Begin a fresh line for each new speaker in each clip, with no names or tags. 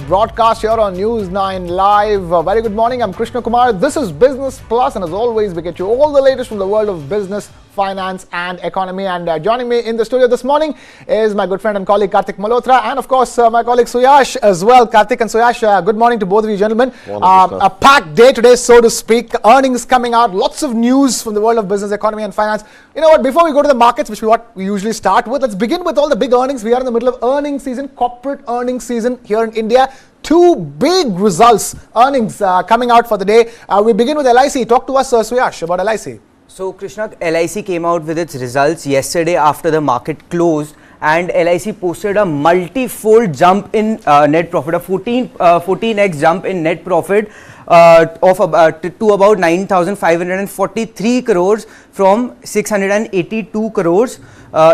Broadcast here on News 9 Live. Very good morning. I'm Krishna Kumar. This is Business Plus, and as always, we get you all the latest from the world of business, finance, and economy. And joining me in the studio this morning is my good friend and colleague Karthik Malhotra, and of course my colleague Suyash as well. Karthik and Suyash, good morning to both of you gentlemen. A packed day today, so to speak. Earnings coming out, lots of news from the world of business, economy, and finance. You know what? Before we go to the markets, which is what we usually start with, let's begin with all the big earnings. We are in the middle of earnings season, corporate earnings season here in India. Two big results, earnings coming out for the day. We begin with LIC. Talk to us, Suyash, about LIC.
So, Krishna, LIC came out with its results yesterday after the market closed, and LIC posted a multi-fold jump in net profit, a 14x jump in net profit to about 9,543 crores from 682 crores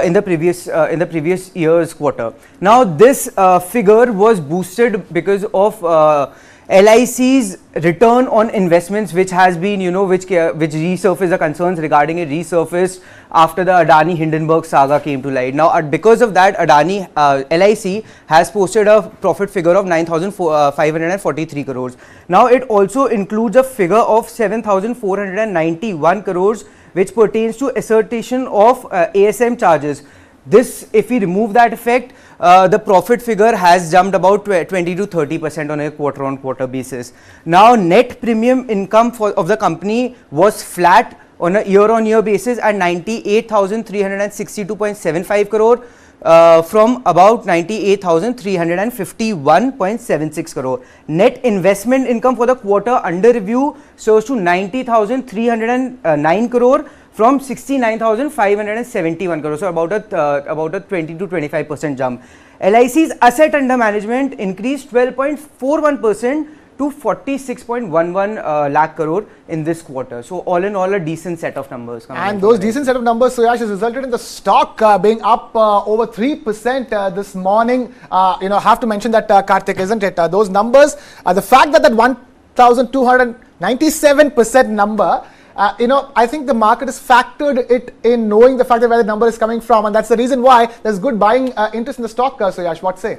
in the previous year's quarter. Now, this figure was boosted because of LIC's return on investments, which has been, which resurfaced the concerns regarding it resurfaced after the Adani Hindenburg saga came to light. Now, because of that, LIC has posted a profit figure of 9,543 crores. Now, it also includes a figure of 7,491 crores, which pertains to assertion of ASM charges. This, if we remove that effect, the profit figure has jumped about 20 to 30% on a quarter-on-quarter basis. Now, net premium income of the company was flat on a year-on-year basis at 98,362.75 crore from about 98,351.76 crore. Net investment income for the quarter under review surged to 90,309 crore from 69,571 crores, so about a 20 to 25% jump. LIC's asset under management increased 12.41% to 46.11 lakh crore in this quarter. So all in all, a decent set of numbers.
And those decent set of numbers, Suyash, has resulted in the stock being up over 3% this morning. Have to mention that, Karthik, isn't it? Those numbers, the fact that 1,297% number, I think the market has factored it in, knowing the fact that where the number is coming from, and that's the reason why there's good buying interest in the stock. Suyash, what say?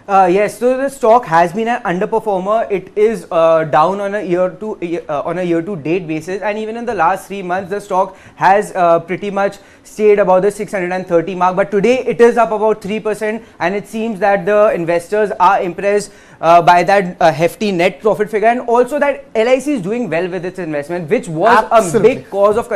Yes, so the stock has been an underperformer. It is down on a year-to-date basis, and even in the last 3 months, the stock has pretty much stayed above the 630 mark. But today, it is up about 3%, and it seems that the investors are impressed by that hefty net profit figure, and also that LIC is doing well with its investment, which was a big cause of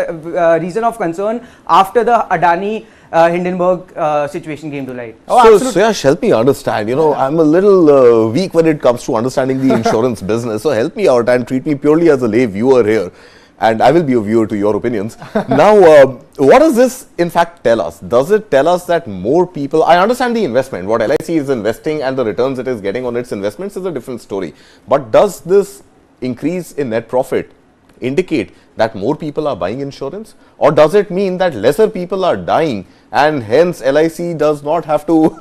reason of concern after the Adani Hindenburg situation came to light.
So, Suyash, help me understand. I'm a little weak when it comes to understanding the insurance business. So, help me out and treat me purely as a lay viewer here. And I will be a viewer to your opinions. Now, what does this in fact tell us? Does it tell us that more people, I understand the investment, what LIC is investing and the returns it is getting on its investments is a different story. But does this increase in net profit indicate that more people are buying insurance, or does it mean that lesser people are dying and hence LIC does not have to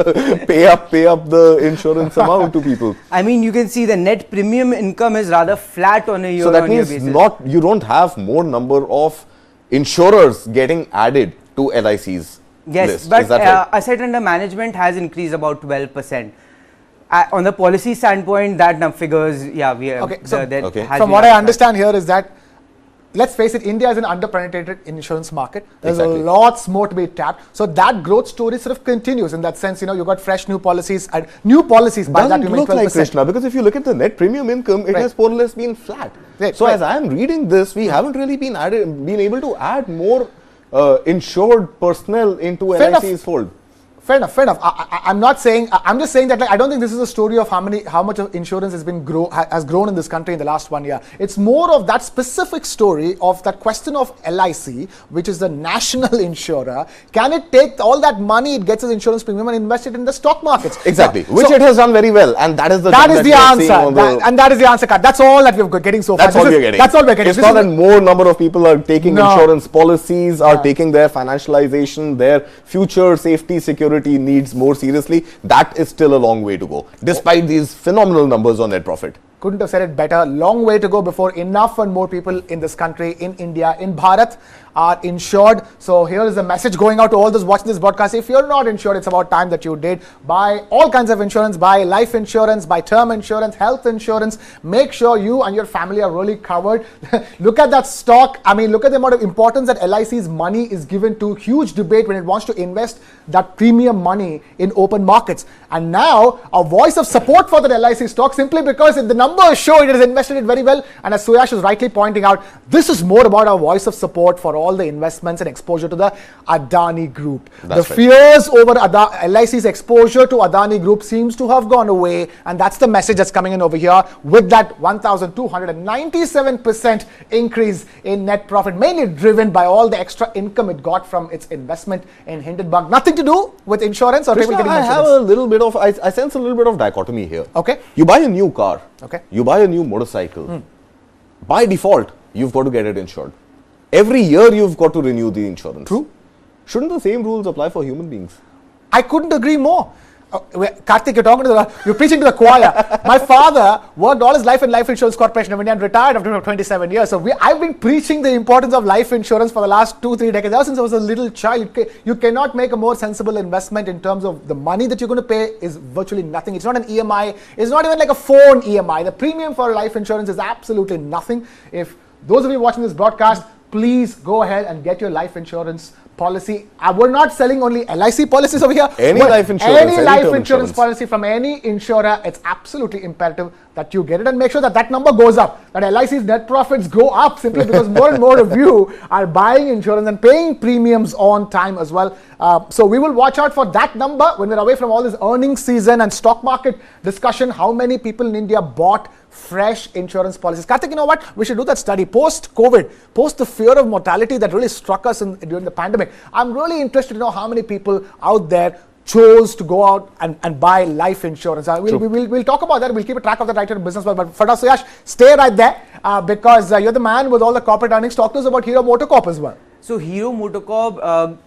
pay up the insurance amount to people?
I mean, you can see the net premium income is rather flat on a year-on-year basis.
So that means you don't have more number of insurers getting added to LIC's list.
But
is that right?
Asset under management has increased about 12%. On the policy standpoint, that figures,
from what I understand here is that, let's face it, India is an under-penetrated insurance market. There's lots more to be tapped. So that growth story sort of continues in that sense. You've got fresh new policies by that you make 12%.
Like Krishna, because if you look at the net premium income, it has more or less been flat. As I am reading this, we haven't really been able to add more insured personnel into LIC's fold.
Fair enough. I'm not saying. I'm just saying that I don't think this is a story of how much of insurance has grown in this country in the last 1 year. It's more of that specific story of that question of LIC, which is the national insurer. Can it take all that money it gets as insurance premium and invest it in the stock markets?
Exactly, which it has done very well, and that is the
answer. That is the answer. That's all that we're getting so far.
That's all we're getting. It's not that more number of people are taking insurance policies, are taking their financialization, their future safety, security needs more seriously. That is still a long way to go, despite these phenomenal numbers on net profit.
couldn't have said it better. Long way to go before enough and more people in this country, in India, in Bharat are insured. So here is a message going out to all those watching this broadcast. If you're not insured, it's about time that you did. Buy all kinds of insurance, buy life insurance, buy term insurance, health insurance. Make sure you and your family are really covered. Look at that stock. I mean, look at the amount of importance that LIC's money is given to. Huge debate when it wants to invest that premium money in open markets. And now a voice of support for the LIC stock, simply because the numbers show it has invested it very well. And as Suyash is rightly pointing out, this is more about a voice of support for all the investments and exposure to the Adani Group.
That's
the fears over LIC's exposure to Adani Group seems to have gone away, and that's the message that's coming in over here with that 1,297% increase in net profit, mainly driven by all the extra income it got from its investment in Hindenburg. Nothing to do with insurance or
Krishna,
people getting
I
insurance.
have a little bit of, I sense a little bit of dichotomy here.
Okay.
You buy a new car.
Okay.
You buy a new motorcycle. By default, you've got to get it insured. Every year you've got to renew the insurance.
True.
Shouldn't the same rules apply for human beings?
I couldn't agree more. Karthik, you're preaching to the choir. My father worked all his life in Life Insurance Corporation of India and retired after 27 years. So I've been preaching the importance of life insurance for the last 2-3 decades. Ever since I was a little child, you cannot make a more sensible investment in terms of the money that you're going to pay is virtually nothing. It's not an EMI. It's not even like a phone EMI. The premium for life insurance is absolutely nothing. If those of you watching this broadcast, please go ahead and get your life insurance policy. We're not selling only LIC policies over here.
Any life insurance,
any life
term
insurance policy from any insurer, it's absolutely imperative that you get it and make sure that that number goes up, that LIC's net profits go up, simply because more and more of you are buying insurance and paying premiums on time as well. So we will watch out for that number when we're away from all this earnings season and stock market discussion. How many people in India bought fresh insurance policies? Karthik, you know what? We should do that study post-COVID, post the fear of mortality that really struck us during the pandemic. I'm really interested to know how many people out there chose to go out and buy life insurance. We'll talk about that. We'll keep a track of that right here in Business Plus. But for now, Suyash, stay right there because you're the man with all the corporate earnings. Talk to us about Hero MotoCorp as well.
So Hero MotoCorp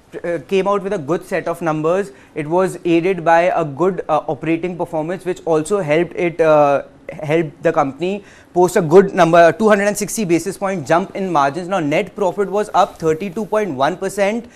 came out with a good set of numbers. It was aided by a good operating performance, which also helped the company post a good number, 260 basis point jump in margins. Now net profit was up 32.1%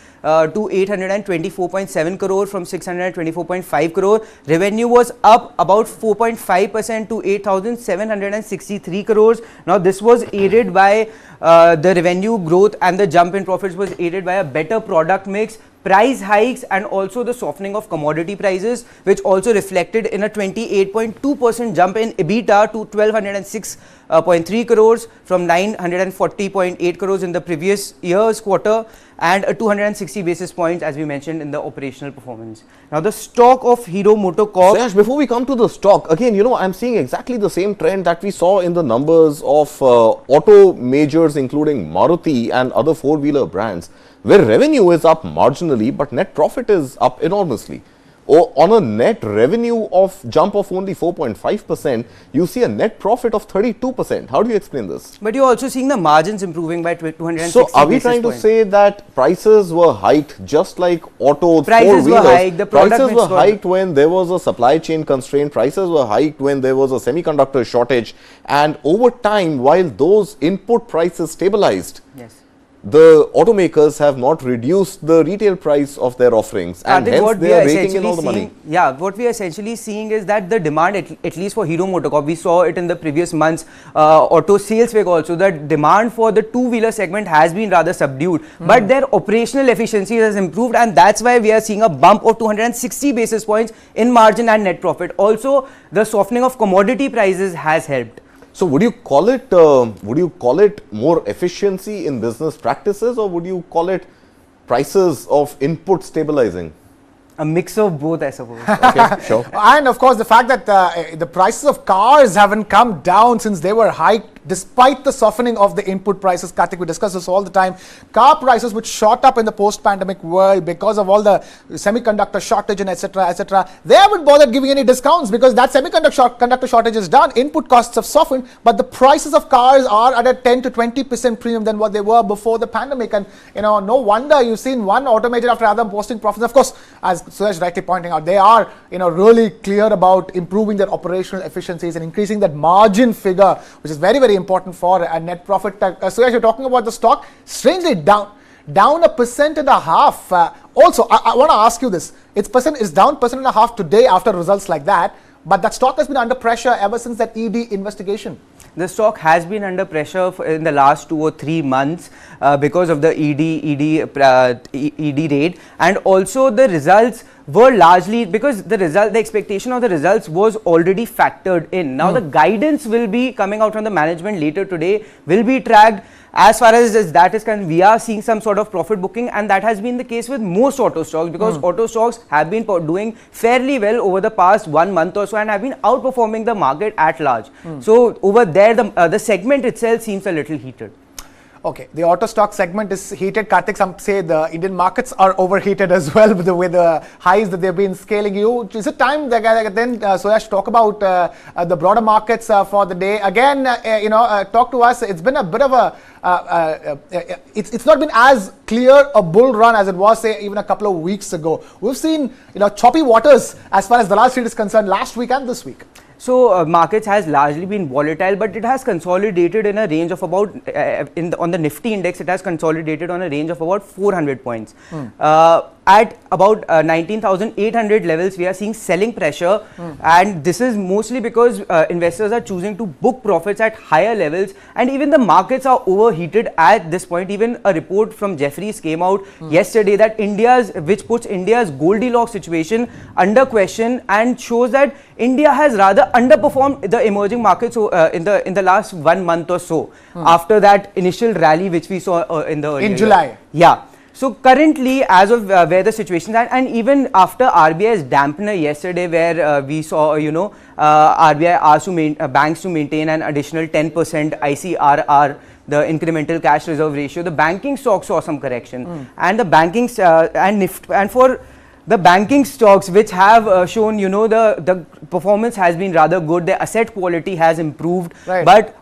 to 824.7 crore from 624.5 crore. Revenue was up about 4.5% to 8,763 crores. Now this was aided by the revenue growth, and the jump in profits was aided by a better product mix, price hikes, and also the softening of commodity prices, which also reflected in a 28.2% jump in EBITDA to 1,206.3 crores from 940.8 crores in the previous year's quarter, and a 260 basis points, as we mentioned, in the operational performance. Now the stock of Hero MotoCorp.
Sayash, before we come to the stock, again, you know, I'm seeing exactly the same trend that we saw in the numbers of auto majors, including Maruti and other four-wheeler brands, where revenue is up marginally, but net profit is up enormously. On a net revenue jump of only 4.5%, you see a net profit of 32%. How do you explain this?
But you're also seeing the margins improving by 260
So are we
basis
trying to
points.
say that prices were hiked just like auto
Prices were
four-wheelers?
hiked, the product
Prices
mix
were hiked when there was a supply chain constraint. Prices were hiked when there was a semiconductor shortage. And over time, while those input prices stabilized,
Yes.
the automakers have not reduced the retail price of their offerings, and
Karthik,
hence they are raking in all the money.
Yeah, what we are essentially seeing is that the demand, at least for Hero MotoCorp, we saw it in the previous months, auto sales week also, that demand for the two-wheeler segment has been rather subdued, but their operational efficiency has improved, and that's why we are seeing a bump of 260 basis points in margin and net profit. Also, the softening of commodity prices has helped.
So would you call it more efficiency in business practices, or would you call it prices of input stabilizing?
A mix of both, I suppose.
Okay, sure.
And of course, the fact that the prices of cars haven't come down since they were hiked despite the softening of the input prices. Karthik, we discuss this all the time. Car prices, which shot up in the post-pandemic world because of all the semiconductor shortage and etc., they haven't bothered giving any discounts because that semiconductor shortage is done. Input costs have softened, but the prices of cars are at a 10 to 20% premium than what they were before the pandemic. And no wonder you've seen one auto major after another posting profits. Of course, as Suresh rightly pointing out, they are really clear about improving their operational efficiencies and increasing that margin figure, which is very, very important for a net profit. Suresh, you're talking about the stock, strangely down 1.5%. Also, I want to ask you this. It's down 1.5% today after results like that, but that stock has been under pressure ever since that ED investigation.
The stock has been under pressure in the last 2 or 3 months because of the ED raid, and also the results were largely because the expectation of the results was already factored in. Now the guidance will be coming out from the management later today, will be tracked. As far as that is concerned, we are seeing some sort of profit booking, and that has been the case with most auto stocks because auto stocks have been doing fairly well over the past 1 month or so and have been outperforming the market at large. So over there, the segment itself seems a little heated.
Okay, the auto stock segment is heated. Karthik, some say the Indian markets are overheated as well with the highs that they've been scaling. Is it time then, Suresh, talk about the broader markets for the day? Again, talk to us. It's been a bit of it's not been as clear a bull run as it was, say, even a couple of weeks ago. We've seen, choppy waters as far as the last street is concerned last week and this week.
So markets has largely been volatile, but it has consolidated in a range of about on the Nifty index, it has consolidated on a range of about 400 points. At about 19,800 levels, we are seeing selling pressure, and this is mostly because investors are choosing to book profits at higher levels, and even the markets are overheated at this point. Even a report from Jefferies came out yesterday that which puts India's Goldilocks situation under question and shows that India has rather underperformed the emerging markets in the last 1 month or so after that initial rally which we saw in
July.
Yeah. So currently, as of where the situation is, and even after RBI's dampener yesterday, where we saw, RBI asked banks to maintain an additional 10% ICRR, the incremental cash reserve ratio, the banking stock saw some correction, and the banking and for the banking stocks which have shown, the performance has been rather good. The asset quality has improved, but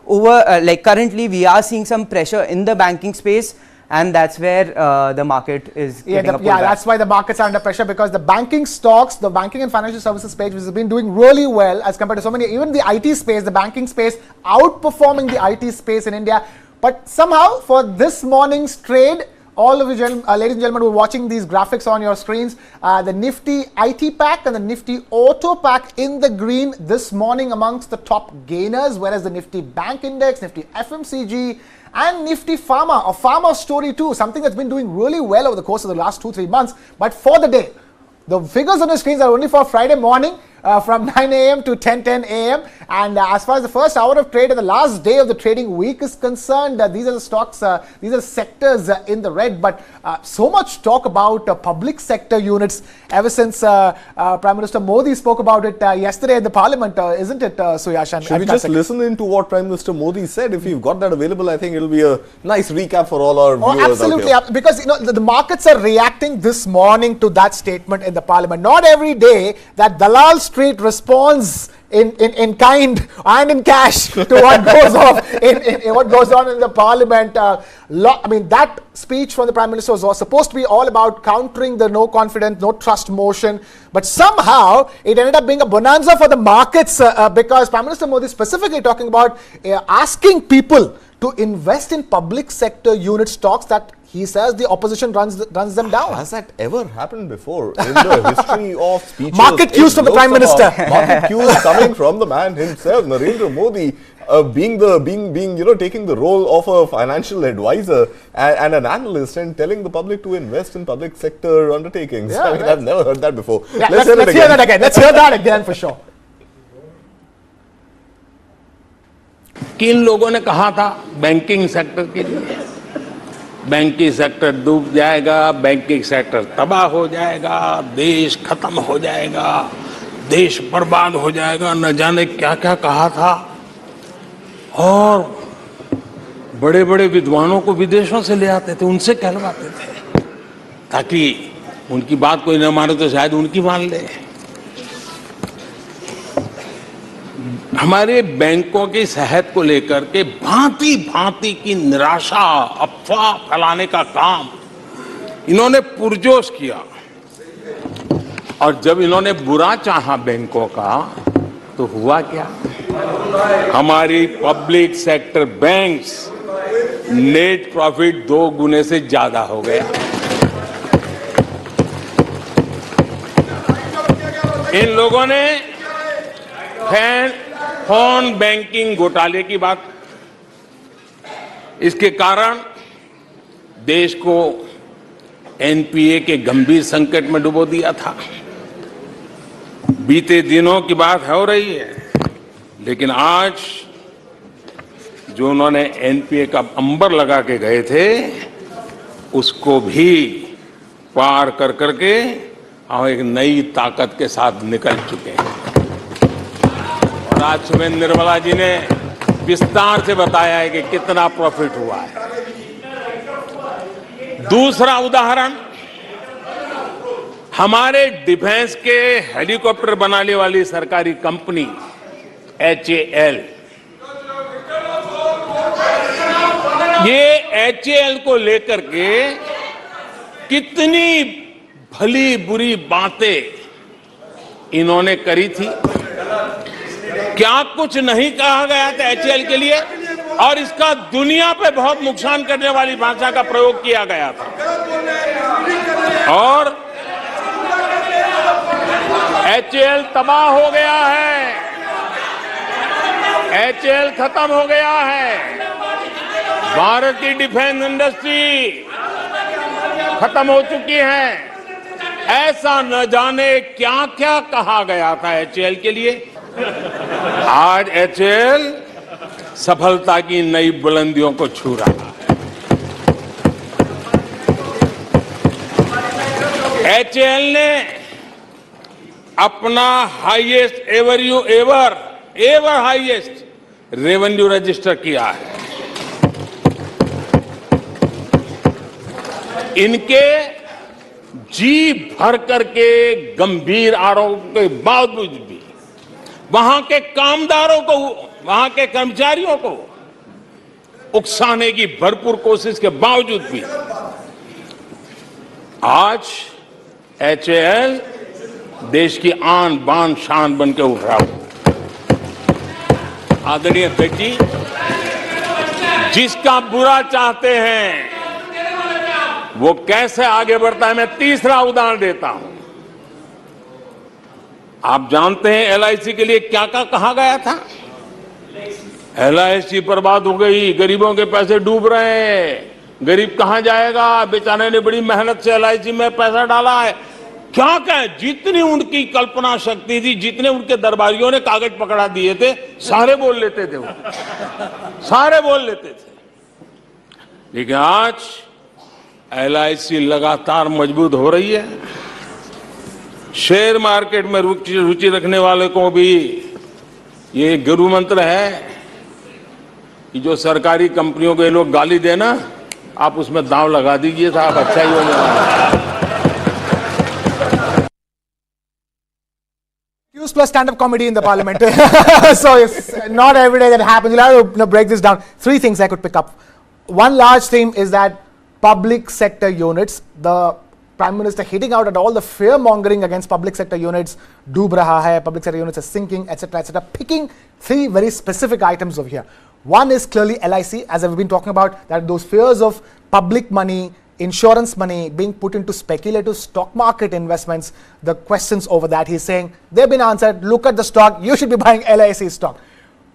currently we are seeing some pressure in the banking space. And that's where the market is getting a pullback.
That's why the markets are under pressure, because the banking stocks, the banking and financial services space, which has been doing really well as compared to so many, even the IT space, the banking space, outperforming the IT space in India. But somehow, for this morning's trade, all of you, ladies and gentlemen, who are watching these graphics on your screens, the Nifty IT pack and the Nifty Auto pack in the green this morning amongst the top gainers, whereas the Nifty Bank Index, Nifty FMCG, and Nifty Pharma, a pharma story too, something that's been doing really well over the course of the last 2-3 months. But for the day, the figures on the screens are only for Friday morning from 9 a.m. to 10:10 a.m. And as far as the first hour of trade and the last day of the trading week is concerned, these are the stocks, these are sectors in the red. But so much talk about public sector units ever since Prime Minister Modi spoke about it yesterday in the Parliament, isn't it, Suyash?
Should we just listen into what Prime Minister Modi said? If you've got that available, I think it'll be a nice recap for all our viewers.
Absolutely,
out here.
because the markets are reacting this morning to that statement in the Parliament. Not every day that Dalal Street responds in kind and in cash to what goes what goes on in the Parliament. That speech from the Prime Minister was supposed to be all about countering the no confidence, no trust motion, but somehow it ended up being a bonanza for the markets because Prime Minister Modi specifically talking about asking people to invest in public sector unit stocks that he says the opposition runs them down.
Has that ever happened before in the history of speeches?
Market cues from the Prime Minister.
Market cues coming from the man himself, Narendra Modi, taking the role of a financial advisor and an analyst and telling the public to invest in public sector undertakings.
Yeah,
I've never heard that before.
Yeah, let's hear that again. Let's hear that again for sure.
किन लोगों ने कहा था banking sector के लिए, banking sector डूब जाएगा, banking sector तबाह हो जाएगा, देश खत्म हो जाएगा, देश बर्बाद हो जाएगा, न जाने क्या क्या कहा था। और बड़े बड़े विद्वानों को विदेशों से ले आते थे, उनसे कहलवाते थे, ताकि उनकी बात कोई न माने तो शायद उनकी मान ले। हमारे बैंकों की सेहत को लेकर के भांति भांति की निराशा, अफवाह फैलाने का काम इन्होंने पुरजोश किया। और जब इन्होंने बुरा चाहा बैंकों का, तो हुआ क्या? हमारी public sector banks net profit 2 गुने से ज्यादा हो गया। इन लोगों ने फोन बैंकिंग घोटाले की बात, इसके कारण देश को एनपीए के गंभीर संकट में डुबो दिया था। बीते दिनों की बात हो रही है, लेकिन आज जो उन्होंने एनपीए का अंबर लगा के गए थे, उसको भी पार कर करके हम एक नई ताकत के साथ निकल चुके हैं। और आज सुबह निर्मला जी ने विस्तार से बताया है कि कितना प्रॉफिट हुआ है। दूसरा उदाहरण, हमारे डिफेंस के हेलीकॉप्टर बनाने वाली सरकारी कंपनी HAL, ये HAL को लेकर के कितनी भली बुरी बातें इन्होंने करी थी। क्या कुछ नहीं कहा गया था HAL के लिए, और इसका दुनिया पे बहुत नुकसान करने वाली भाषा का प्रयोग किया गया था। और HAL तबाह हो गया है, HAL खत्म हो गया है। भारत की डिफेंस इंडस्ट्री खत्म हो चुकी है। ऐसा न जाने क्या क्या कहा गया था HAL के लिए। आज HAL सफलता की नई बुलंदियों को छू रहा है। HAL ने अपना highest ever highest revenue register किया है। इनके जी भर करके गंभीर आरोप के बावजूद भी वहां के कामदारों को, वहां के कर्मचारियों को उकसाने की भरपूर कोशिश के बावजूद भी आज HAL देश की आन बान शान बन के उठ रहा हूं। आदरणीय अध्यक्ष जी, जिसका बुरा चाहते हैं वो कैसे आगे बढ़ता है, मैं तीसरा उदाहरण देता हूं। आप जानते हैं LIC के लिए क्या क्या कहा गया था? LIC बर्बाद हो गई, गरीबों के पैसे डूब रहे हैं, गरीब कहां जाएगा, बेचारे ने बड़ी मेहनत से LIC में पैसा डाला है। क्या कहें, जितनी उनकी कल्पना शक्ति थी, जितने उनके दरबारियों ने कागज पकड़ा दिए थे, सारे बोल लेते थे वो, सारे बोल लेते थे। लेकिन आज LIC लगातार मजबूत हो रही है। शेयर मार्केट में रुचि रखने वाले को भी ये गुरु मंत्र है कि जो सरकारी कंपनियों के लोग गाली देना, आप उसमें दांव लगा दीजिए साहब, अच्छा ही हो जाएगा।
Plus stand-up comedy in the parliament. So it's not every day that happens. We'll have to break this down. 3 things I could pick up. One large theme is that public sector units, the Prime Minister hitting out at all the fear-mongering against public sector units, doob raha hai, public sector units are sinking, etc., etc., picking 3 very specific items over here. One is clearly LIC, as I've been talking about, that those fears of public money, insurance money being put into speculative stock market investments, the questions over that, he's saying, they've been answered, look at the stock, you should be buying LIC stock.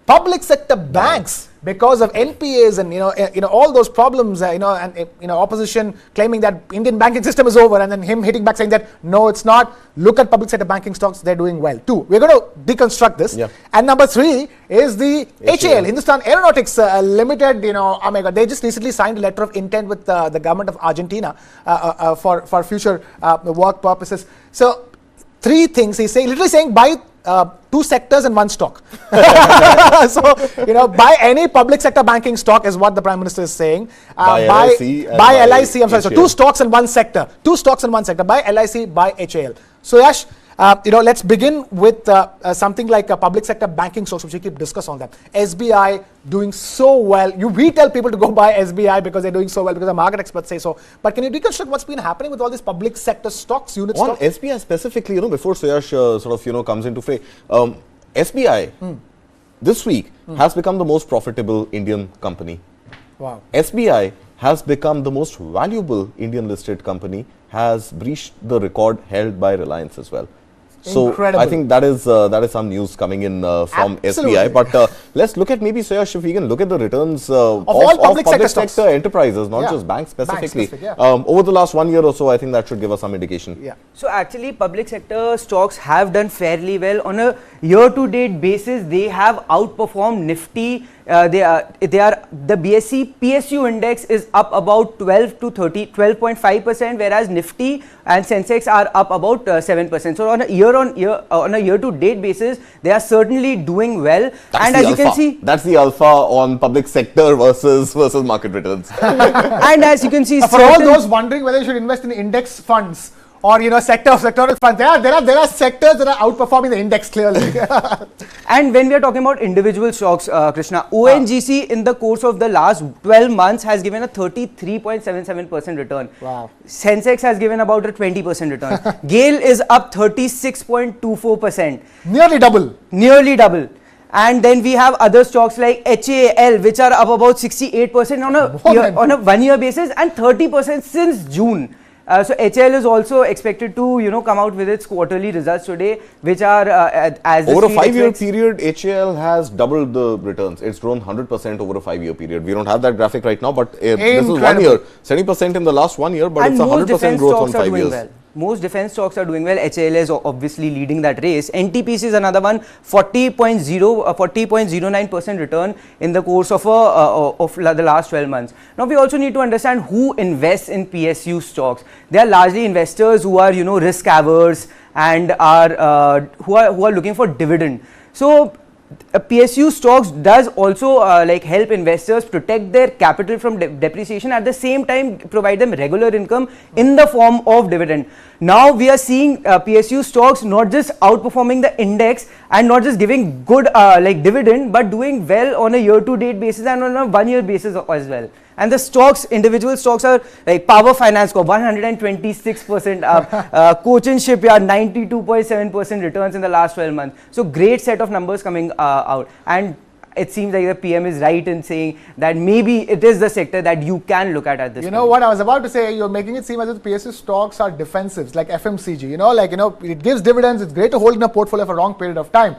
Public sector banks, because of NPAs and all those problems, and opposition claiming that Indian banking system is over, and then him hitting back saying that no, it's not. Look at public sector banking stocks; they're doing well. 2, we're going to deconstruct this. Yeah. And number 3 is the HAL, Hindustan Aeronautics Limited. Oh my God, they just recently signed a letter of intent with the government of Argentina for future work purposes. So 3 things he's saying, literally saying, buy two sectors and one stock. So, buy any public sector banking stock is what the Prime Minister is saying.
Buy LIC.
Buy LIC, I'm sorry, so
HAL.
two stocks in one sector. Two stocks in one sector. Buy LIC, buy HAL. So, Yash, let's begin with something like a public sector banking stocks, which we keep discuss on that. SBI doing so well. We tell people to go buy SBI because they're doing so well, because the market experts say so. But can you reconstruct what's been happening with all these public sector stocks, unit
On
stocks?
SBI specifically, before Suyash comes into play, SBI this week has become the most profitable Indian company.
Wow.
SBI has become the most valuable Indian listed company, has breached the record held by Reliance as well. So
Incredible.
I think that is some news coming in from
Absolutely.
SBI. But let's look at maybe, Suyash, if we can look at the returns
all public sector stocks.
enterprises, not
Yeah.
just banks specifically.
Bank specific,
Over the last 1 year or so, I think that should give us some indication.
Yeah.
So actually, public sector stocks have done fairly well on a year-to-date basis. They have outperformed Nifty. The BSE PSU index is up about 12.5%, whereas Nifty and Sensex are up about 7%. So on a year-to-date basis, they are certainly doing well.
That's
and
the
as
alpha.
you can see,
That's the alpha on public sector versus market returns.
and as you can see,
For all those wondering whether you should invest in index funds or sectoral funds, there are sectors that are outperforming the index clearly.
And when we are talking about individual stocks, Krishna, ONGC in the course of the last 12 months has given a 33.77% return.
Wow.
Sensex has given about a 20% return. GAIL is up 36.24%.
Nearly double.
Nearly double. And then we have other stocks like HAL, which are up about 68% on a 1 year basis and 30% since June. So HAL is also expected to come out with its quarterly results today, which are as
Over a 5-year period, HAL has doubled the returns. It's grown 100% over a 5-year period. We don't have that graphic right now, but this is 1 year. 70% in the last 1 year, but
and
it's a
most
100%
defense
growth on
stocks are
5
doing
years.
well. Most defense stocks are doing well. HAL is obviously leading that race. NTPC is another one, 40.09% return in the course of the last 12 months. Now we also need to understand who invests in PSU stocks. They are largely investors who are risk averse and are who are looking for dividend. So PSU stocks does also help investors protect their capital from depreciation, at the same time provide them regular income in the form of dividend. Now we are seeing PSU stocks not just outperforming the index and not just giving good dividend, but doing well on a year-to-date basis and on a 1 year basis as well. And the stocks, individual stocks are like Power Finance Corp, 126% up, Cochin Shipyard, 92.7% returns in the last 12 months. So great set of numbers coming out. And it seems like the PM is right in saying that maybe it is the sector that you can look at this point.
You know what I was about to say, you're making it seem as if the PSU stocks are defensives, like FMCG, it gives dividends, it's great to hold in a portfolio for a long period of time.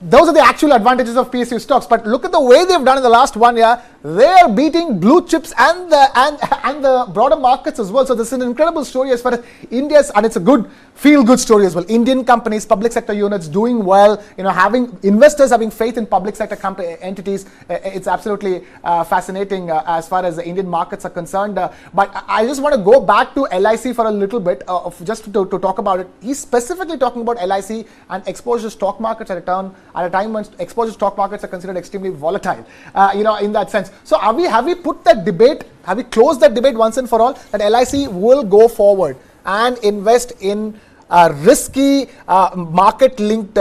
Those are the actual advantages of PSU stocks, but look at the way they've done in the last 1 year. They are beating blue chips and the broader markets as well. So this is an incredible story as far as India's, and it's a good feel-good story as well. Indian companies, public sector units doing well. Having investors having faith in public sector entities. It's absolutely fascinating as far as the Indian markets are concerned. But I just want to go back to LIC for a little bit, just to talk about it. He's specifically talking about LIC and exposure to stock markets at a time when exposure to stock markets are considered extremely volatile. In that sense. So have we put that debate? Have we closed that debate once and for all that LIC will go forward and invest in risky market-linked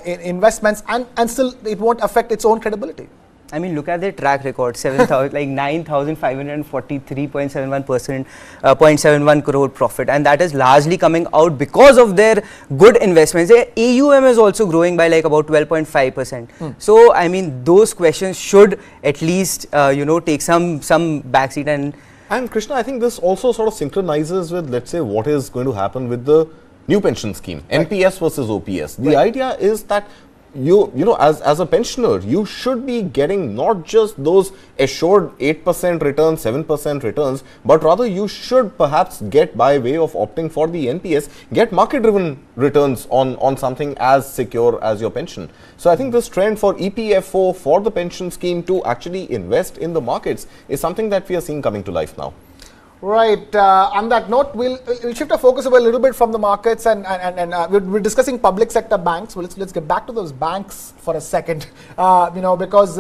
investments and still it won't affect its own credibility?
I mean, look at their track record, 9,543.71%, 0.71 crore profit, and that is largely coming out because of their good investments. Their AUM is also growing by about 12.5%. So, I mean, those questions should at least, take some backseat.
And Krishna, I think this also sort of synchronizes with, let's say, what is going to happen with the new pension scheme, NPS versus OPS. The idea is that as a pensioner, you should be getting not just those assured 8% returns, 7% returns, but rather you should perhaps get, by way of opting for the NPS, get market-driven returns on something as secure as your pension. So I think this trend for EPFO, for the pension scheme to actually invest in the markets, is something that we are seeing coming to life now.
Right. On that note, we'll shift our focus away a little bit from the markets, and we're discussing public sector banks. Well, let's get back to those banks for a second. Because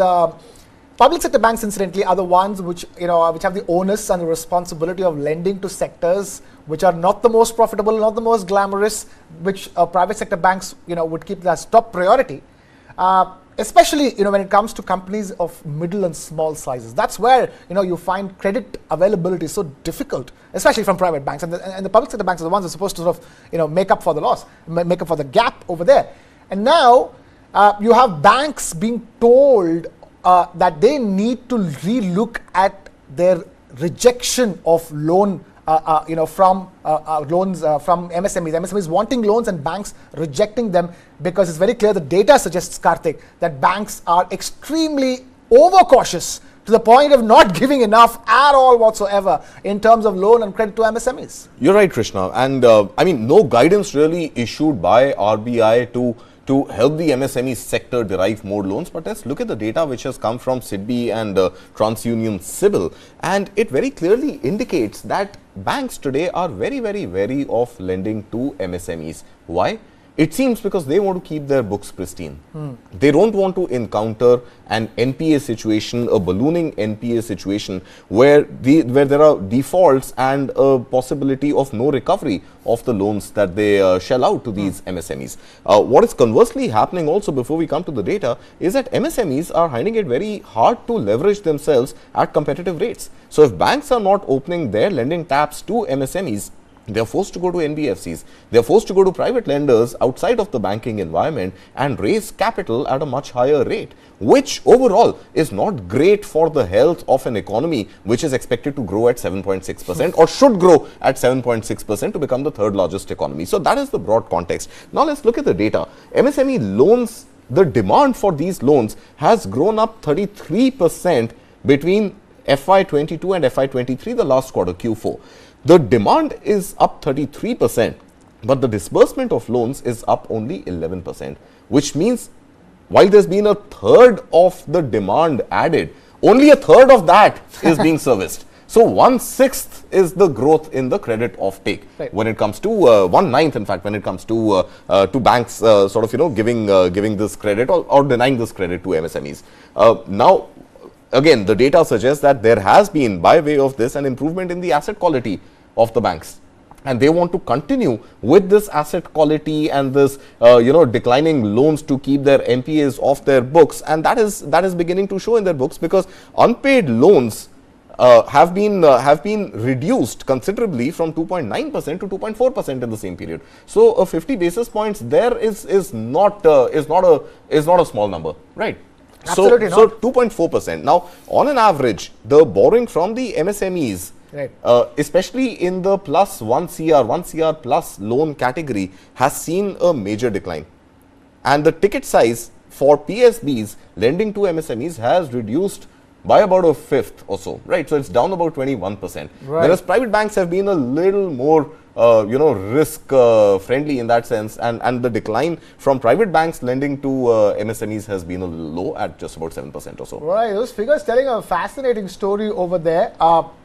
public sector banks, incidentally, are the ones which have the onus and the responsibility of lending to sectors which are not the most profitable, not the most glamorous, which private sector banks would keep as top priority. Especially when it comes to companies of middle and small sizes. That's where you find credit availability so difficult, especially from private banks, and the public sector banks are the ones that are supposed to sort of make up for the loss, make up for the gap over there. And now you have banks being told that they need to relook at their rejection of loan from loans from MSMEs. MSMEs wanting loans and banks rejecting them, because it's very clear the data suggests, Karthik, that banks are extremely overcautious to the point of not giving enough at all whatsoever in terms of loan and credit to MSMEs.
You're right, Krishna. And no guidance really issued by RBI to help the MSME sector derive more loans. But let's look at the data which has come from SIDBI and TransUnion CIBIL, and it very clearly indicates that banks today are very, very wary of lending to MSMEs. Why? It seems because they want to keep their books pristine. They don't want to encounter an NPA situation, a ballooning NPA situation, where there are defaults and a possibility of no recovery of the loans that they shell out to these MSMEs. What is conversely happening also, before we come to the data, is that MSMEs are finding it very hard to leverage themselves at competitive rates. So if banks are not opening their lending taps to MSMEs, they are forced to go to NBFCs. They are forced to go to private lenders outside of the banking environment and raise capital at a much higher rate, which overall is not great for the health of an economy which is expected to grow at 7.6% or should grow at 7.6% to become the third largest economy. So that is the broad context. Now let's look at the data. MSME loans, the demand for these loans has grown up 33% between FY22 and FY23, the last quarter, Q4. The demand is up 33%, but the disbursement of loans is up only 11%, which means while there's been a third of the demand added, only a third of that is being serviced. So 1/6 is the growth in the credit offtake when it comes to 1/9, in fact, when it comes to banks giving this credit or denying this credit to MSMEs. Now, again, the data suggests that there has been, by way of this, an improvement in the asset quality of the banks, and they want to continue with this asset quality and this declining loans to keep their NPAs off their books, and that is beginning to show in their books, because unpaid loans have been reduced considerably from 2.9% to 2.4% in the same period. So a 50 basis points there is not a small number, right?
Absolutely
so 2.4%. Now, on an average, the borrowing from the MSMEs, especially in the plus 1 CR plus loan category, has seen a major decline. And the ticket size for PSBs lending to MSMEs has reduced by about a fifth or so, right? So it's down about 21%. Whereas private banks have been a little more risk friendly in that sense, and the decline from private banks lending to MSMEs has been a little low at just about 7% or so.
Right, those figures telling a fascinating story over there.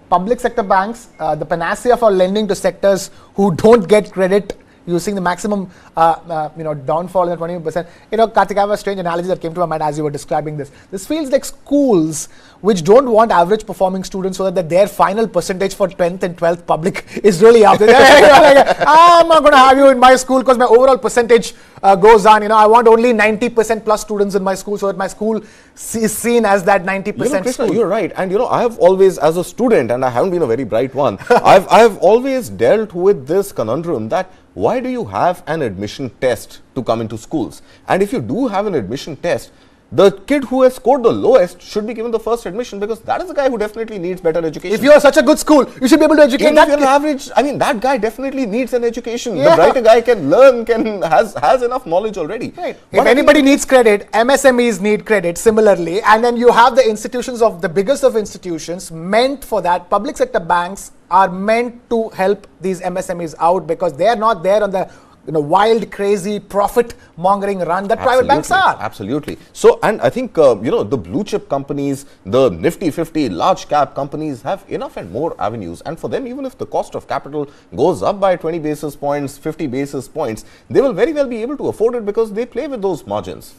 Public sector banks, the panacea for lending to sectors who don't get credit, using the maximum downfall in the 20%. Karthik, I have a strange analogy that came to my mind as you were describing this. This feels like schools which don't want average performing students, so that their final percentage for 10th and 12th public is really up. I'm not going to have you in my school because my overall percentage goes on. I want only 90% plus students in my school, so that my school is seen as that 90%
Krishna,
school.
you're right. And I have always, as a student, and I haven't been a very bright one, I've always dealt with this conundrum that why do you have an admission test to come into schools? And if you do have an admission test, the kid who has scored the lowest should be given the first admission, because that is the guy who definitely needs better education.
If you are such a good school, you should be able to educate
Even
that
if you're an average, that guy definitely needs an education. The brighter guy can learn, has enough knowledge already.
Right. If anybody needs credit, MSMEs need credit similarly. And then you have the institutions of the biggest of institutions meant for that. Public sector banks are meant to help these MSMEs out, because they are not there on the wild, crazy, profit-mongering run that private banks are.
Absolutely. So, and I think, the blue chip companies, the Nifty 50 large cap companies have enough and more avenues. And for them, even if the cost of capital goes up by 20 basis points, 50 basis points, they will very well be able to afford it because they play with those margins.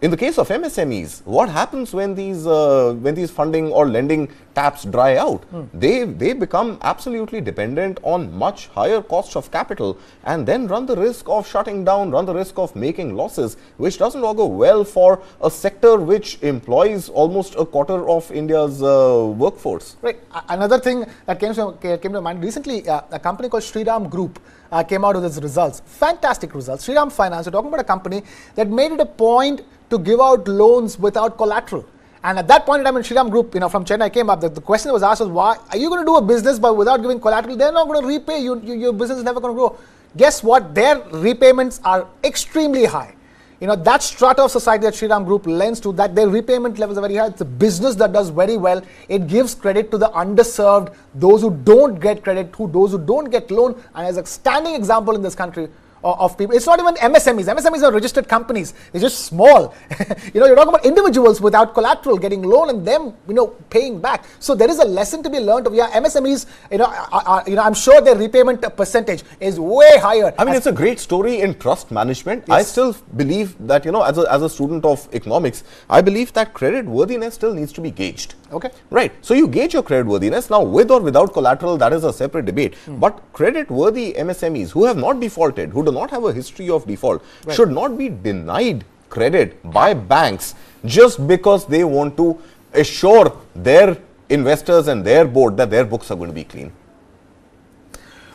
In the case of MSMEs, what happens when these funding or lending taps dry out? They become absolutely dependent on much higher costs of capital and then run the risk of shutting down, run the risk of making losses, which doesn't augur well for a sector which employs almost a quarter of India's workforce.
Right. Another thing that came to mind recently, a company called Shriram Group came out with its results. Fantastic results. Shriram Finance, we're talking about a company that made it a point to give out loans without collateral. And at that point in time, in Shriram Group, from Chennai came up, the question that was asked was, why are you going to do a business but without giving collateral? They're not going to repay you. Your business is never going to grow. Guess what? Their repayments are extremely high. That strata of society that Shriram Group lends to, that their repayment levels are very high. It's a business that does very well. It gives credit to the underserved, those who don't get credit, those who don't get loan, and as a standing example in this country of people. It's not even MSMEs. MSMEs are registered companies. They're just small. You're talking about individuals without collateral getting loan and them, paying back. So there is a lesson to be learned of MSMEs. I'm sure their repayment percentage is way higher.
I mean, it's a great story in trust management. Yes. I still believe that, as a student of economics, I believe that credit worthiness still needs to be gauged.
Okay.
Right. So you gauge your credit worthiness. Now, with or without collateral, that is a separate debate. But credit worthy MSMEs who have not defaulted, who do not have a history of default, should not be denied credit by banks just because they want to assure their investors and their board that their books are going to be clean.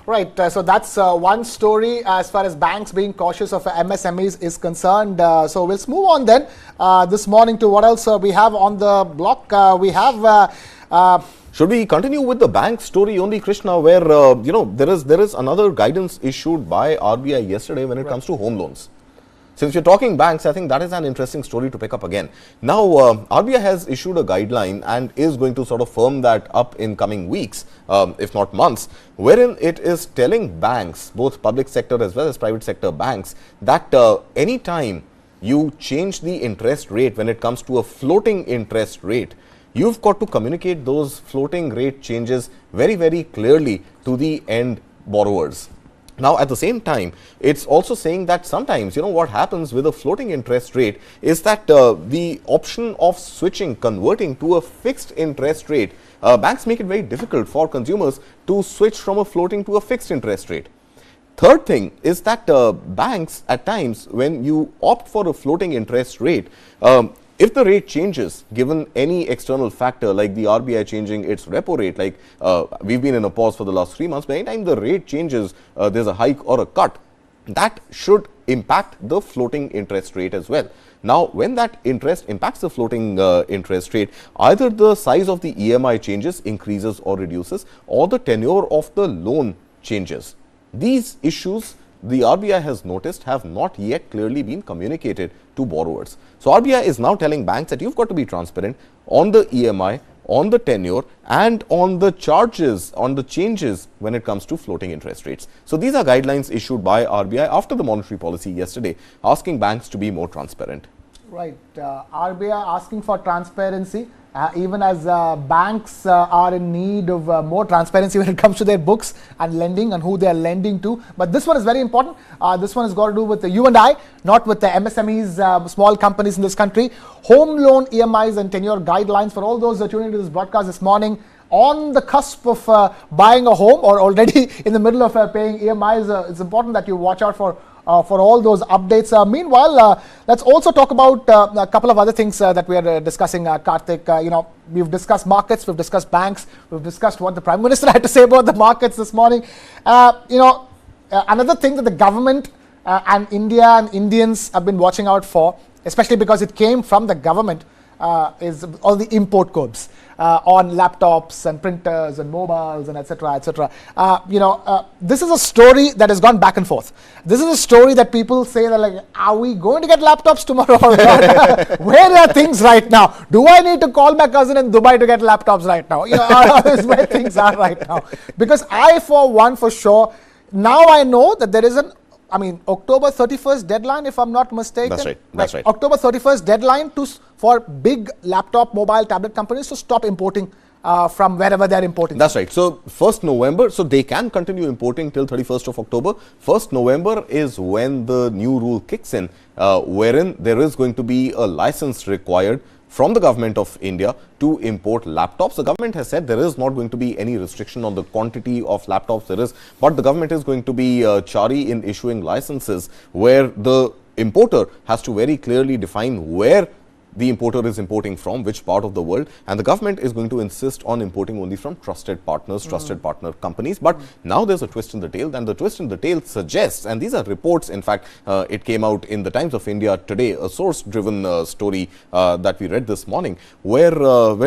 Right. So that's one story as far as banks being cautious of MSMEs is concerned. So we'll move on then this morning to what else we have on the block. We have...
Should we continue with the bank story only, Krishna, where, there is another guidance issued by RBI yesterday when it comes to home loans. Since you're talking banks, I think that is an interesting story to pick up again. Now, RBI has issued a guideline and is going to sort of firm that up in coming weeks, if not months, wherein it is telling banks, both public sector as well as private sector banks, that any time you change the interest rate when it comes to a floating interest rate, you've got to communicate those floating rate changes very, very clearly to the end borrowers. Now, at the same time, it's also saying that sometimes, what happens with a floating interest rate is that the option of switching, converting to a fixed interest rate, banks make it very difficult for consumers to switch from a floating to a fixed interest rate. Third thing is that banks at times, when you opt for a floating interest rate, if the rate changes, given any external factor like the RBI changing its repo rate, like we've been in a pause for the last 3 months, but anytime the rate changes, there's a hike or a cut, that should impact the floating interest rate as well. Now, when that interest impacts the floating interest rate, either the size of the EMI changes, increases or reduces, or the tenure of the loan changes. These issues, the RBI has noticed, have not yet clearly been communicated to borrowers. So RBI is now telling banks that you've got to be transparent on the EMI, on the tenure, and on the charges, on the changes when it comes to floating interest rates. So these are guidelines issued by RBI after the monetary policy yesterday, asking banks to be more transparent.
Right. RBI asking for transparency, even as banks are in need of more transparency when it comes to their books and lending and who they are lending to. But this one is very important. This one has got to do with you and I, not with the MSMEs, small companies in this country. Home loan EMIs and tenure guidelines for all those that tuning into this broadcast this morning, on the cusp of buying a home or already in the middle of paying EMIs. It's important that you watch out for all those updates. Meanwhile, let's also talk about a couple of other things that we are discussing, Karthik. We've discussed markets, we've discussed banks, we've discussed what the Prime Minister had to say about the markets this morning. Another thing that the government and India and Indians have been watching out for, especially because it came from the government, is all the import codes on laptops and printers and mobiles and etc. etc. This is a story that has gone back and forth. This is a story that people say that, like, are we going to get laptops tomorrow or not? Where are things right now? Do I need to call my cousin in Dubai to get laptops right now? This is where things are right now. Because I, for one, for sure, now I know that there is an I mean, October 31st deadline, if I'm not mistaken.
That's right. That's right.
October 31st deadline for big laptop, mobile, tablet companies to stop importing from wherever they're importing.
That's right. So 1st November, so they can continue importing till 31st of October. 1st November is when the new rule kicks in, wherein there is going to be a license required from the government of India to import laptops. The government has said there is not going to be any restriction on the quantity of laptops there is, but the government is going to be chary in issuing licenses where the importer has to very clearly define where the importer is importing from, which part of the world, and the government is going to insist on importing only from trusted partners, trusted partner companies. But now there's a twist in the tail, and the twist in the tail suggests, and these are reports, in fact, it came out in the Times of India today, a source-driven story that we read this morning, where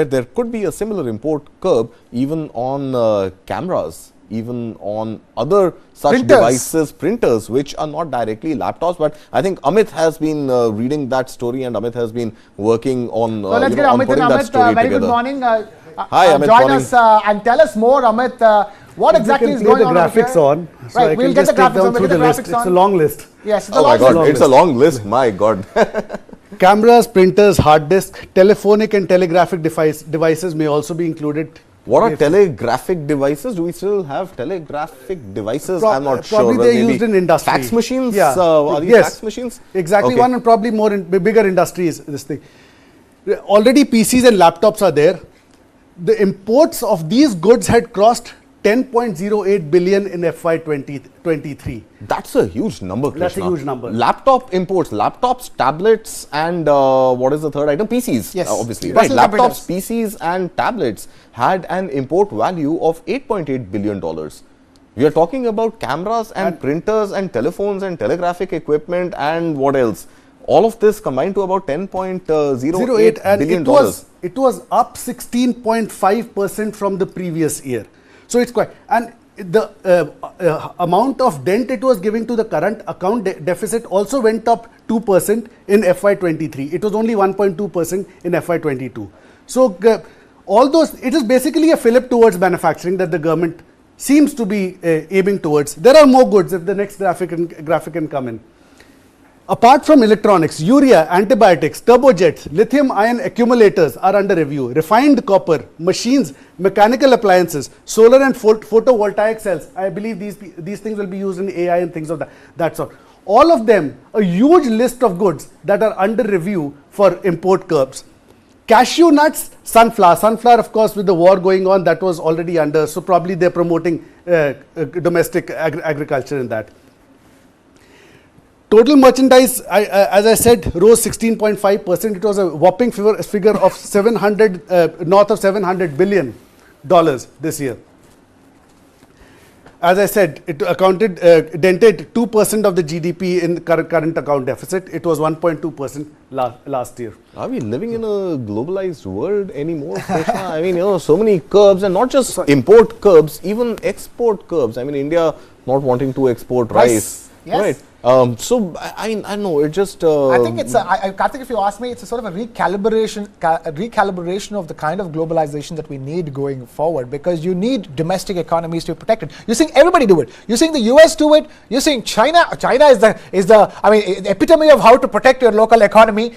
there could be a similar import curb even on cameras, even on other such devices, printers, which are not directly laptops. But I think Amit has been reading that story, and Amit has been working on,
let's get
on
Amit
putting
and
that
Amit,
story
very
together.
good morning.
Hi, Amit.
Join
morning.
us and tell us more, Amit. What exactly is going on?
The graphics on. So
right,
I
we'll
can
get the
just take
graphics
down
on.
through the list. It's a long list.
Yes, it's
Oh my God,
long
it's a long list. My God.
Cameras, printers, hard disk, telephonic and telegraphic devices may also be included.
What are telegraphic devices? Do we still have telegraphic devices? I'm not sure.
Probably
Well,
they're
maybe
used in industry.
fax machines?
Yeah.
Are these
Yes.
fax machines?
Exactly.
Okay.
One and probably more in bigger industries. This thing. Already PCs and laptops are there. The imports of these goods had crossed 10.08 billion in FY 2023.
That's a huge number, Krishna.
That's a huge number.
Laptop imports, laptops, tablets, and what is the third item? PCs,
Yes.
obviously.
Personal
Right, laptops,
computers.
PCs, and tablets had an import value of $8.8 billion. We are talking about cameras and printers and telephones and telegraphic equipment and what else? All of this combined to about $10.08
and
billion.
it was up 16.5% from the previous year. So it's quite, and the amount of dent it was giving to the current account deficit also went up 2% in FY23. It was only 1.2% in FY22. So all those, it is basically a fillip towards manufacturing that the government seems to be aiming towards. There are more goods if the next graphic can come in. Apart from electronics, urea, antibiotics, turbojets, lithium-ion accumulators are under review. Refined copper, machines, mechanical appliances, solar and photovoltaic cells. I believe these things will be used in AI and things of that sort. All of them, a huge list of goods that are under review for import curbs. Cashew nuts, sunflower. Sunflower, of course, with the war going on, that was already under. So probably they're promoting domestic agriculture in that. Total merchandise, as I said, rose 16.5%. It was a whopping figure of north of $700 billion this year. As I said, it dented 2% of the GDP in current account deficit. It was 1.2% last year.
Are we living in a globalized world anymore, Krishna? I mean, so many curbs, and not just import curbs, even export curbs. I mean, India not wanting to export rice.
Yes.
Right. So I know it just.
I think it's Karthik, if you ask me, it's a sort of a recalibration of the kind of globalization that we need going forward, because you need domestic economies to be protected. You're seeing everybody do it. You're seeing the US do it. You're seeing China. China is the epitome of how to protect your local economy.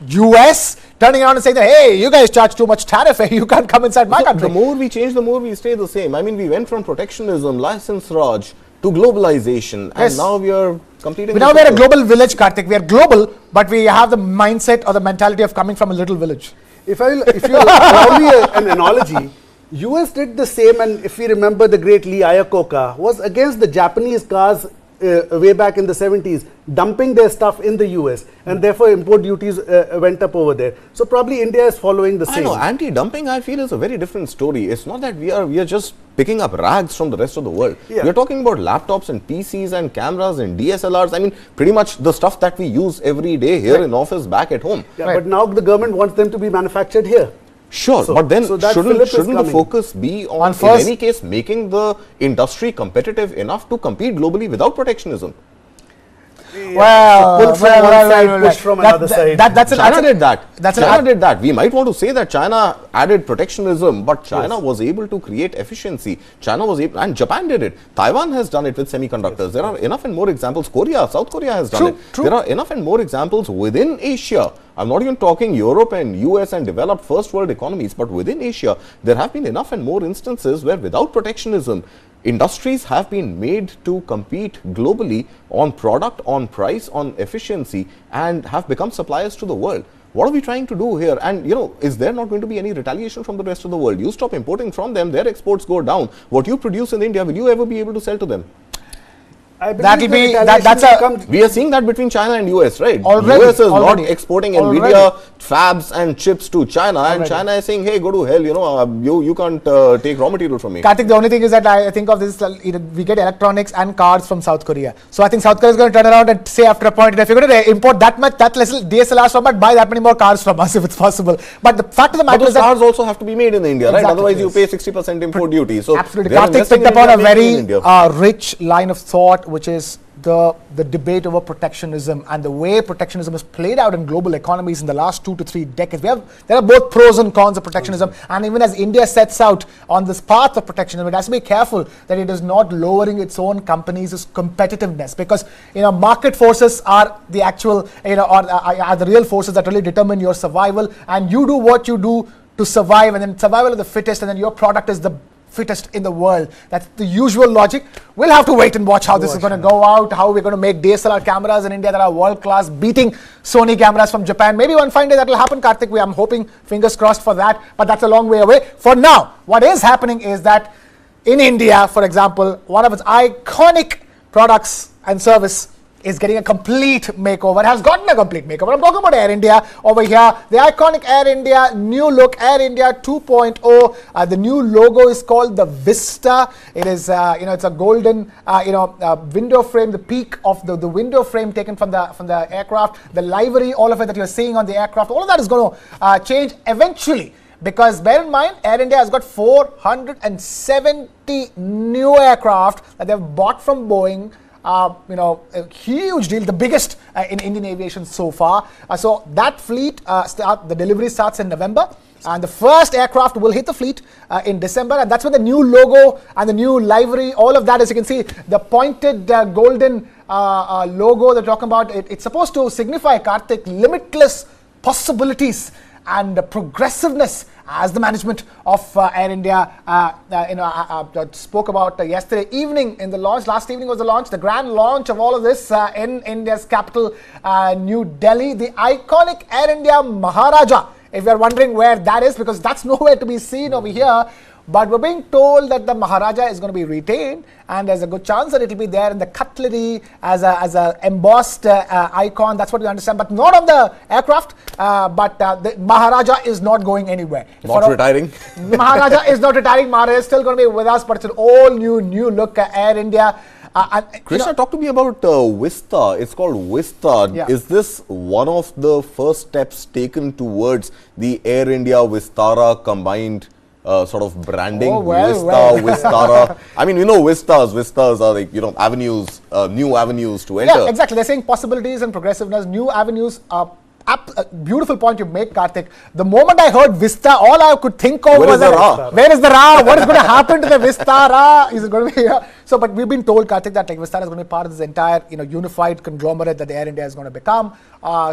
US turning around and saying that, hey, you guys charge too much tariff. You can't come inside my country.
The more we change, the more we stay the same. I mean, we went from protectionism, license Raj, to globalization, and now we are completing.
Now we're a global village, Karthik. We are global, but we have the mindset or the mentality of coming from a little village.
If you allow me an analogy, US did the same, and if we remember, the great Lee Iacocca was against the Japanese cars way back in the 70s, dumping their stuff in the US, and therefore import duties went up over there. So probably India is following the same.
I know, anti-dumping, I feel, is a very different story. It's not that we are just picking up rags from the rest of the world.
Yeah.
We are talking about laptops and PCs and cameras and DSLRs. I mean, pretty much the stuff that we use every day here in office, back at home.
Yeah, but now the government wants them to be manufactured here.
Sure, but then shouldn't the focus be on in any case, making the industry competitive enough to compete globally without protectionism?
Pull from one side, push from another side.
China did that. China did that. We might want to say that China added protectionism, but China was able to create efficiency. China was able, and Japan did it. Taiwan has done it with semiconductors. There are enough and more examples. South Korea has done it. There are enough and more examples within Asia. I'm not even talking Europe and US and developed first world economies, but within Asia, there have been enough and more instances where without protectionism, industries have been made to compete globally on product, on price, on efficiency, and have become suppliers to the world. What are we trying to do here? And, is there not going to be any retaliation from the rest of the world? You stop importing from them, their exports go down. What you produce in India, will you ever be able to sell to them? We are seeing that between China and US, right? US is not exporting NVIDIA fabs and chips to China, and China is saying, hey, go to hell, you can't take raw material from me.
Karthik, the only thing is that I think of this, we get electronics and cars from South Korea. So I think South Korea is going to turn around and say after a point, if you're going to import that much, that less DSLRs from us, buy that many more cars from us if it's possible. But the fact of the matter is that
cars also have to be made in India, right? Otherwise you pay 60% import duty. So
absolutely. Karthik picked up on a very rich line of thought, which is the debate over protectionism and the way protectionism has played out in global economies in the last 2 to 3 decades. There are both pros and cons of protectionism, and even as India sets out on this path of protectionism, it has to be careful that it is not lowering its own companies' competitiveness, because market forces are the actual are the real forces that really determine your survival, and you do what you do to survive, and then survival of the fittest, and then your product is the fittest in the world. That's the usual logic. We'll have to wait and watch how this is going to go out, how we're going to make DSLR cameras in India that are world class, beating Sony cameras from Japan. Maybe one fine day that will happen, Karthik. I'm hoping, fingers crossed for that, but that's a long way away. For now, what is happening is that in India, for example, one of its iconic products and service is getting a complete makeover, has gotten a complete makeover. I'm talking about Air India over here. The iconic Air India, new look, Air India 2.0. The new logo is called the Vista. It is, it's a golden, window frame, the peak of the window frame taken from the aircraft. The livery, all of it that you're seeing on the aircraft, all of that is going to change eventually. Because bear in mind, Air India has got 470 new aircraft that they've bought from Boeing. A huge deal, the biggest in Indian aviation so far. So that fleet, the delivery starts in November, and the first aircraft will hit the fleet in December, and that's when the new logo and the new livery, all of that, as you can see, the pointed golden logo they're talking about, it's supposed to signify, Karthik, limitless possibilities and progressiveness, as the management of Air India spoke about yesterday evening in the launch. Last evening was the launch, the grand launch of all of this in India's capital, New Delhi. The iconic Air India Maharaja, if you're wondering where that is, because that's nowhere to be seen over here. But we're being told that the Maharaja is going to be retained, and there's a good chance that it will be there in the cutlery as a embossed icon. That's what we understand, but not on the aircraft. But the Maharaja is not going anywhere.
Not retiring?
Maharaja is not retiring. Maharaja is still going to be with us, but it's an all new look Air India.
Krishna, talk to me about Vista. It's called Vista.
Yeah.
Is this one of the first steps taken towards the Air India Vistara combined sort of branding? Vistara. I mean, Vistas are like, avenues, new avenues to enter.
Yeah, exactly. They're saying possibilities and progressiveness, new avenues. Beautiful point you make, Karthik. The moment I heard Vista, all I could think of was where is the Ra? What is going to happen to the Vistara? Is it going to be here? So, but we've been told, Karthik, that Vistara is going to be part of this entire, unified conglomerate that the Air India is going to become.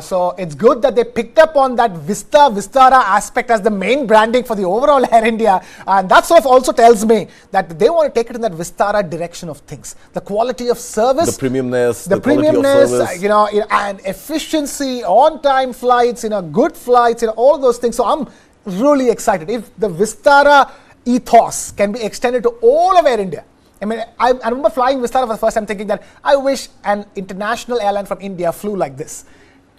So it's good that they picked up on that Vistara aspect as the main branding for the overall Air India, and that sort of also tells me that they want to take it in that Vistara direction of things. The quality of service,
the premiumness, the quality of service,
and efficiency, on-time flights, good flights, all those things. So I'm really excited if the Vistara ethos can be extended to all of Air India. I mean, I remember flying Vistara for the first time thinking that I wish an international airline from India flew like this.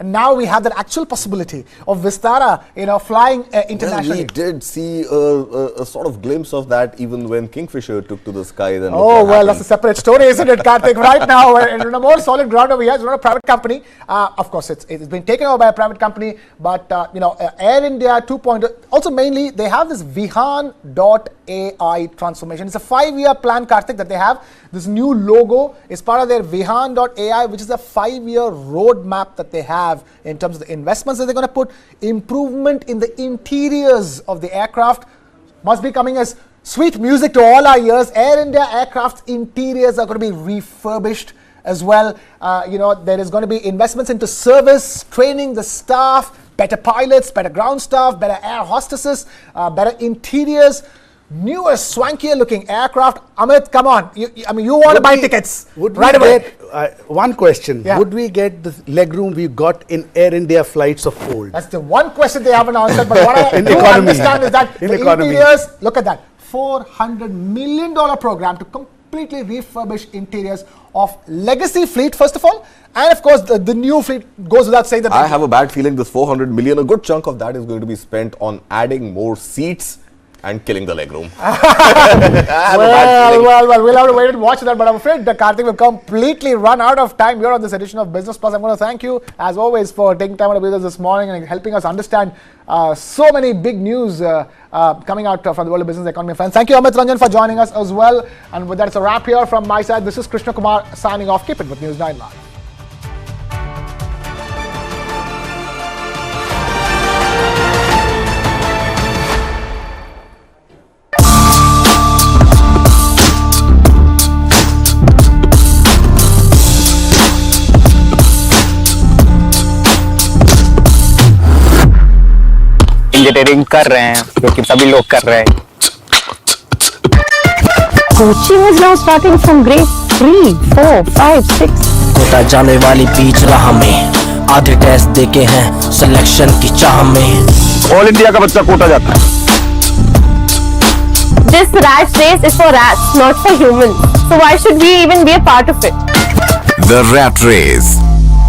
and now we have that actual possibility of Vistara, flying internationally.
Well, we did see a sort of glimpse of that even when Kingfisher took to the sky. Then
That's a separate story, isn't it, Karthik? Right now, we're in a more solid ground over here. It's not a private company. Of course, it's been taken over by a private company, but Air India 2.0. Also, mainly they have this Vihan.ai transformation. It's a 5-year plan, Karthik, that they have. This new logo is part of their Vihan.ai, which is a 5-year roadmap that they have in terms of the investments that they're going to put. Improvement in the interiors of the aircraft must be coming as sweet music to all our ears. Air India aircraft's interiors are going to be refurbished as well. There is going to be investments into service, training the staff, better pilots, better ground staff, better air hostesses, better interiors. Newer, swankier looking aircraft. Amit, come on. You want to buy tickets right away.
One question.
Yeah.
Would we get the legroom we got in Air India flights of old?
That's the one question they haven't answered. But what I
In
do
economy.
understand is that
In
the
economy.
interiors, look at that. $400 million program to completely refurbish interiors of legacy fleet, first of all. And of course, the new fleet goes without saying that.
I have a bad feeling this 400 million, a good chunk of that is going to be spent on adding more seats and killing the legroom.
Well, we'll have to wait and watch that, but I'm afraid that Karthik will completely run out of time here on this edition of Business Plus. I'm going to thank you, as always, for taking time out to be with us this morning and helping us understand so many big news coming out from the world of business, economy, and finance. Thank you, Amit Ranjan, for joining us as well. And with that, it's a wrap here from my side. This is Krishna Kumar signing off. Keep it with News 9 Live.
Engineering कर रहे हैं क्योंकि सभी लोग कर रहे हैं
Coaching is now starting from grade 3, 4, 5, 6.
Kota जाने वाली बीच राह में आधे टेस्ट देके हैं सिलेक्शन की चाह में
ऑल इंडिया का बच्चा कोटा जाता है
This rat race is for rats, not for humans. So why should we even be a part of it?
The Rat Race.